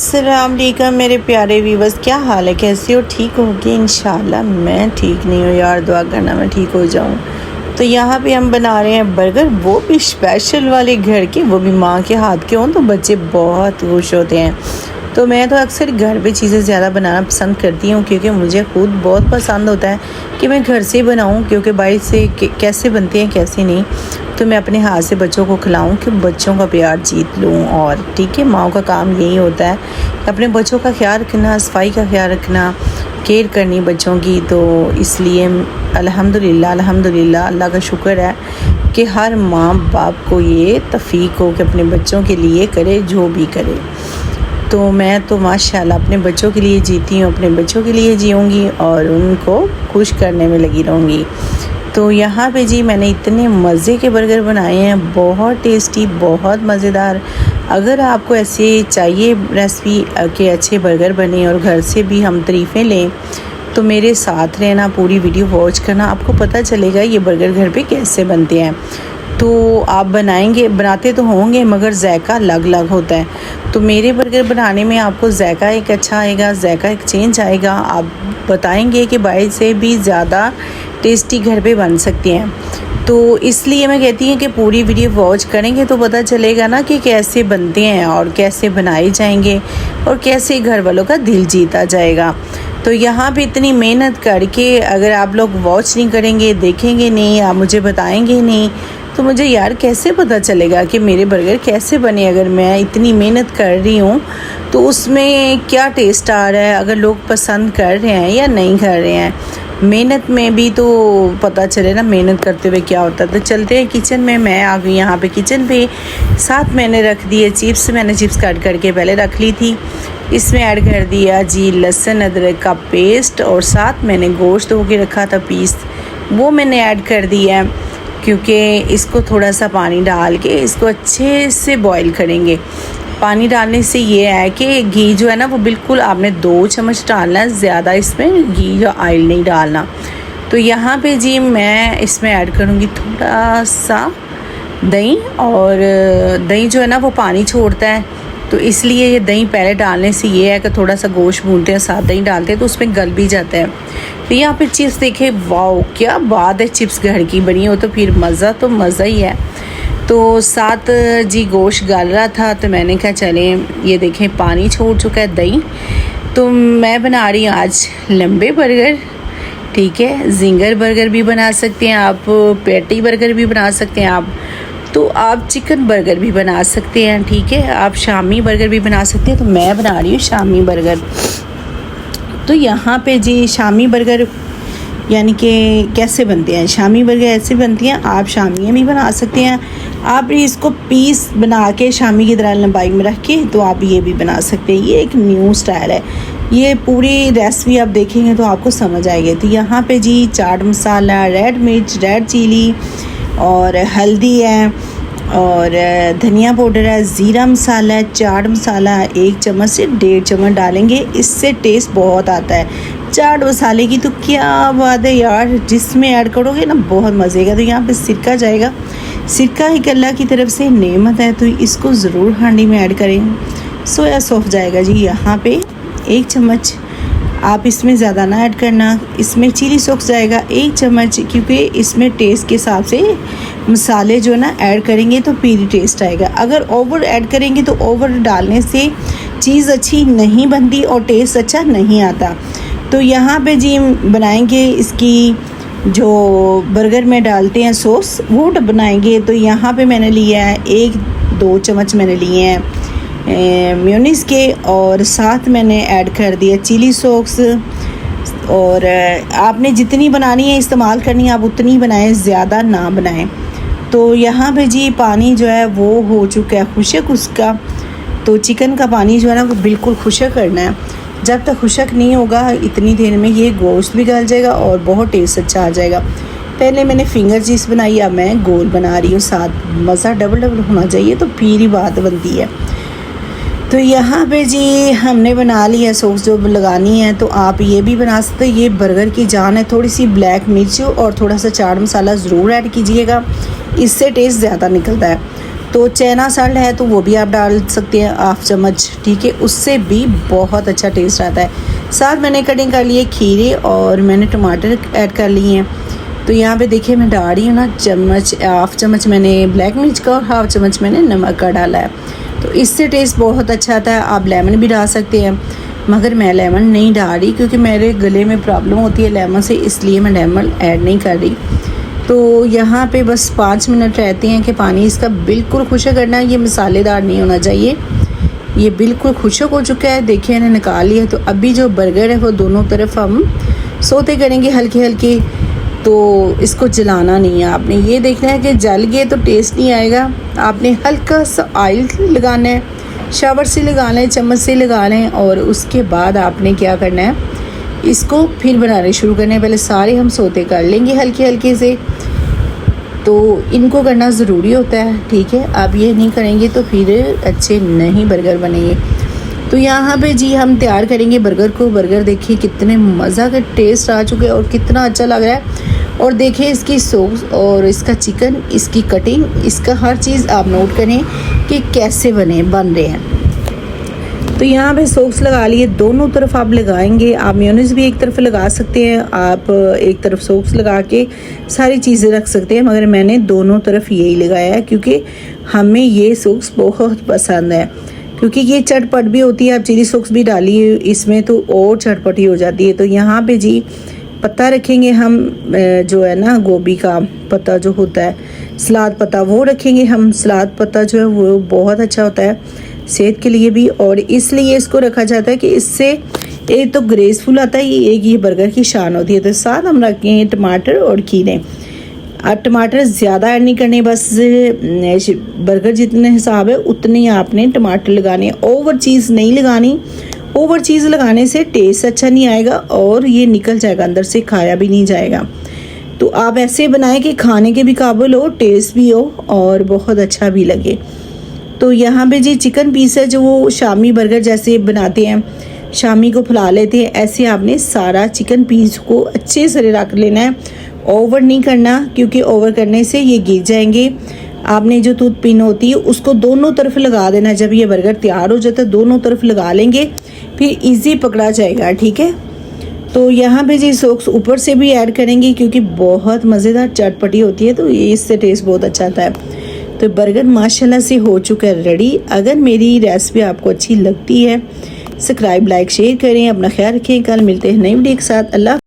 अस्सलाम वालेकुम मेरे प्यारे व्यूवर्स, क्या हाल है, कैसे हो? ठीक होगी इंशाल्लाह। मैं ठीक नहीं हूँ यार, दुआ करना मैं ठीक हो जाऊँ। तो यहाँ पे हम बना रहे हैं बर्गर, वो भी स्पेशल वाले घर के, वो भी माँ के हाथ के हों तो बच्चे बहुत खुश होते हैं। तो मैं तो अक्सर घर पे चीज़ें ज़्यादा बनाना पसंद करती हूँ, क्योंकि मुझे खुद बहुत पसंद होता है कि मैं घर से बनाऊँ, क्योंकि बाहर से कैसे बनते हैं कैसे नहीं, तो मैं अपने हाथ से बच्चों को खिलाऊँ कि बच्चों का प्यार जीत लूँ। और ठीक है, माँ का काम यही होता है अपने बच्चों का ख्याल रखना, सफाई का ख्याल रखना, केयर करनी बच्चों की। तो इसलिए अल्हम्दुलिल्लाह अल्लाह का शुक्र है कि हर माँ बाप को ये तौफीक हो कि अपने बच्चों के लिए करे जो भी करे। तो मैं तो माशाल्लाह अपने बच्चों के लिए जीती हूँ, अपने बच्चों के लिए जीऊँगी और उनको खुश करने में लगी रहूँगी। तो यहाँ पे जी मैंने इतने मज़े के बर्गर बनाए हैं, बहुत टेस्टी, बहुत मज़ेदार। अगर आपको ऐसे चाहिए रेसिपी के अच्छे बर्गर बने और घर से भी हम तारीफ़ें लें, तो मेरे साथ रहना, पूरी वीडियो वॉच करना, आपको पता चलेगा ये बर्गर घर पे कैसे बनते हैं। तो आप बनाते तो होंगे मगर जायका अलग अलग होता है। तो मेरे बर्गर बनाने में आपको जायका एक अच्छा आएगा, जायका एक चेंज आएगा। आप बताएंगे कि बाहर से भी ज़्यादा टेस्टी घर पे बन सकते हैं। तो इसलिए मैं कहती हूँ कि पूरी वीडियो वॉच करेंगे तो पता चलेगा ना कि कैसे बनते हैं और कैसे बनाए जाएंगे और कैसे घर वालों का दिल जीता जाएगा। तो यहाँ पे इतनी मेहनत करके अगर आप लोग वॉच नहीं करेंगे, देखेंगे नहीं, आप मुझे बताएंगे नहीं, तो मुझे यार कैसे पता चलेगा कि मेरे बर्गर कैसे बने। अगर मैं इतनी मेहनत कर रही हूँ तो उसमें क्या टेस्ट आ रहा है, अगर लोग पसंद कर रहे हैं या नहीं कर रहे हैं। मेहनत में भी तो पता चले ना, मेहनत करते हुए क्या होता है। तो चलते हैं किचन में। मैं आ गई यहाँ पे किचन पे। साथ मैंने रख दिए चिप्स, मैंने चिप्स कट करके पहले रख ली थी। इसमें ऐड कर दिया जी लहसुन अदरक का पेस्ट, और साथ मैंने गोश्त धो के रखा था पीस, वो मैंने ऐड कर दिया, क्योंकि इसको थोड़ा सा पानी डाल के इसको अच्छे से बॉईल करेंगे। पानी डालने से ये है कि घी जो है ना वो बिल्कुल आपने 2 चम्मच डालना है, ज़्यादा इसमें घी या ऑयल नहीं डालना। तो यहाँ पे जी मैं इसमें ऐड करूँगी थोड़ा सा दही, और दही जो है ना वो पानी छोड़ता है, तो इसलिए ये दही पहले डालने से ये है कि थोड़ा सा गोश्त भूनते हैं साथ दही डालते हैं तो उसमें गल भी जाता है। तो यहाँ पे चिप्स देखे, वाओ क्या बात है, चिप्स घर की बनी हो तो फिर मज़ा तो मज़ा ही है। तो साथ जी गोश्त गल रहा था तो मैंने कहा चलें, ये देखें पानी छोड़ चुका है दही। तो मैं बना रही हूँ आज लंबे बर्गर, ठीक है। जिंगर बर्गर भी बना सकते हैं आप, पैटी बर्गर भी बना सकते हैं आप, तो आप चिकन बर्गर भी बना सकते हैं, ठीक है। आप शामी बर्गर भी बना सकते हैं। तो मैं बना रही हूँ शामी बर्गर। तो यहाँ पे जी शामी बर्गर यानी कि कैसे बनते हैं, शामी बर्गर ऐसे बनती हैं, आप शामियाँ भी बना सकते हैं। आप इसको पीस बना के शामी की तरह लंबाई में रख के तो आप ये भी बना सकते हैं। ये एक न्यू स्टाइल है, ये पूरी रेसिपी आप देखेंगे तो आपको समझ आएगी। तो यहाँ पे जी चाट मसाला, रेड मिर्च, रेड चिली और हल्दी है, और धनिया पाउडर है, ज़ीरा मसाला है, चाट मसाला 1 चम्मच से 1.5 चम्मच डालेंगे, इससे टेस्ट बहुत आता है चाट मसाले की। तो क्या बात है यार, जिसमें ऐड करोगे ना बहुत मज़े का। तो यहाँ पे सिरका जाएगा, सिरका एक अल्लाह की तरफ से नेमत है, तो इसको ज़रूर हांडी में ऐड करें। सोया सॉस जाएगा जी यहाँ पे 1 चम्मच, आप इसमें ज़्यादा ना ऐड करना। इसमें चिली सॉस जाएगा 1 चम्मच, क्योंकि इसमें टेस्ट के हिसाब से मसाले जो ना ऐड करेंगे तो फिर टेस्ट आएगा। अगर ओवर ऐड करेंगे तो ओवर डालने से चीज़ अच्छी नहीं बनती और टेस्ट अच्छा नहीं आता। तो यहाँ पे जी बनाएंगे इसकी जो बर्गर में डालते हैं सॉस, वो बनाएंगे। तो यहाँ पे मैंने लिया है 1-2 चम्मच मैंने लिए हैं मेयोनीज़ के, और साथ मैंने ऐड कर दिया चिली सॉस। और आपने जितनी बनानी है इस्तेमाल करनी है आप उतनी बनाएं, ज़्यादा ना बनाएं। तो यहाँ पे जी पानी जो है वो हो चुका है खुशक उसका। तो चिकन का पानी जो है ना वो बिल्कुल खुशक करना है। जब तक खुशक नहीं होगा इतनी देर में ये गोश्त भी गल जाएगा और बहुत टेस्ट अच्छा आ जाएगा। पहले मैंने फिंगर चीज़ बनाई, अब मैं गोल बना रही हूँ। साथ मज़ा डबल होना चाहिए तो फिर ही बात बनती है। तो यहाँ पे जी हमने बना ली है सॉस जो लगानी है, तो आप ये भी बना सकते हैं। ये बर्गर की जान है। थोड़ी सी ब्लैक मिर्च और थोड़ा सा चाट मसाला ज़रूर ऐड कीजिएगा, इससे टेस्ट ज़्यादा निकलता है। तो चैना साल्ट है तो वो भी आप डाल सकते हैं हाफ चम्मच, ठीक है, उससे भी बहुत अच्छा टेस्ट आता है। साथ मैंने कटिंग कर लिए खीरे और मैंने टमाटर ऐड कर लिए हैं। तो यहाँ पे देखिए मैं डाल रही हूँ ना हाफ चम्मच मैंने ब्लैक मिर्च का और हाफ चम्मच मैंने नमक का डाला है। तो इससे टेस्ट बहुत अच्छा आता है। आप लेमन भी डाल सकते हैं, मगर मैं लेमन नहीं डाल रही क्योंकि मेरे गले में प्रॉब्लम होती है लेमन से, इसलिए मैं लेमन ऐड नहीं कर रही। तो यहाँ पे बस 5 मिनट रहते हैं कि पानी इसका बिल्कुल खुश्क करना है। ये मसालेदार नहीं होना चाहिए, ये बिल्कुल खुश्क हो चुका है। देखिए मैंने निकाल लिया। तो अभी जो बर्गर है वो दोनों तरफ हम सोते करेंगे हल्के हल्के। तो इसको जलाना नहीं है, आपने ये देखना है कि जल गए तो टेस्ट नहीं आएगा। आपने हल्का सा ऑयल लगाना है, शावर से लगा लें, चम्मच से लगा लें, और उसके बाद आपने क्या करना है, इसको फिर बनाने शुरू करने हैं। पहले सारे हम सोते कर लेंगे हल्के हल्के से। तो इनको करना ज़रूरी होता है, ठीक है। आप ये नहीं करेंगे तो फिर अच्छे नहीं बर्गर बनेंगे। तो यहाँ पे जी हम तैयार करेंगे बर्गर को। बर्गर देखिए कितने मज़ा का टेस्ट आ चुके हैं और कितना अच्छा लग रहा है। और देखिए इसकी सॉस और इसका चिकन, इसकी कटिंग, इसका हर चीज़ आप नोट करें कि कैसे बन रहे हैं। तो यहाँ पे सॉस लगा लिए, दोनों तरफ आप लगाएंगे। आप मेयोनीज भी एक तरफ लगा सकते हैं, आप एक तरफ सॉस लगा के सारी चीज़ें रख सकते हैं, मगर मैंने दोनों तरफ यही लगाया है क्योंकि हमें ये सॉस बहुत पसंद है। क्योंकि ये चटपट भी होती है। आप चिली सॉस भी डालिए इसमें तो और चटपटी हो जाती है। तो यहाँ पे जी पत्ता रखेंगे हम, जो है ना गोभी का पत्ता जो होता है, सलाद पत्ता, वो रखेंगे हम। सलाद पत्ता जो है वो बहुत अच्छा होता है सेहत के लिए भी, और इसलिए इसको रखा जाता है कि इससे एक तो ग्रेसफुल आता है, एक ये बर्गर की शान होती है। तो साथ हम रखेंगे टमाटर और खीरे। आप टमाटर ज़्यादा ऐड नहीं करने, बस बर्गर जितने हिसाब है उतने ही आपने टमाटर लगाने, ओवर चीज़ नहीं लगानी। ओवर चीज़ लगाने से टेस्ट अच्छा नहीं आएगा और ये निकल जाएगा अंदर से, खाया भी नहीं जाएगा। तो आप ऐसे बनाएं कि खाने के भी काबिल हो, टेस्ट भी हो और बहुत अच्छा भी लगे। तो यहाँ पे जी चिकन पीस है जो वो शामी बर्गर जैसे बनाते हैं, शामी को फुला लेते हैं, ऐसे आपने सारा चिकन पीस को अच्छे से रख लेना है। ओवर नहीं करना क्योंकि ओवर करने से ये गिर जाएंगे। आपने जो टूथ पिन होती है उसको दोनों तरफ लगा देना। जब ये बर्गर तैयार हो जाता है दोनों तरफ लगा लेंगे, फिर इजी पकड़ा जाएगा, ठीक है। तो यहाँ पे जी सॉस ऊपर से भी ऐड करेंगे क्योंकि बहुत मज़ेदार चटपटी होती है, तो ये इससे टेस्ट बहुत अच्छा आता है। तो बर्गर माशाल्लाह से हो चुका है रेडी। अगर मेरी रेसिपी आपको अच्छी लगती है, सब्सक्राइब, लाइक, शेयर करें। अपना ख्याल रखें। कल मिलते हैं नई वीडियो के साथ। अल्लाह।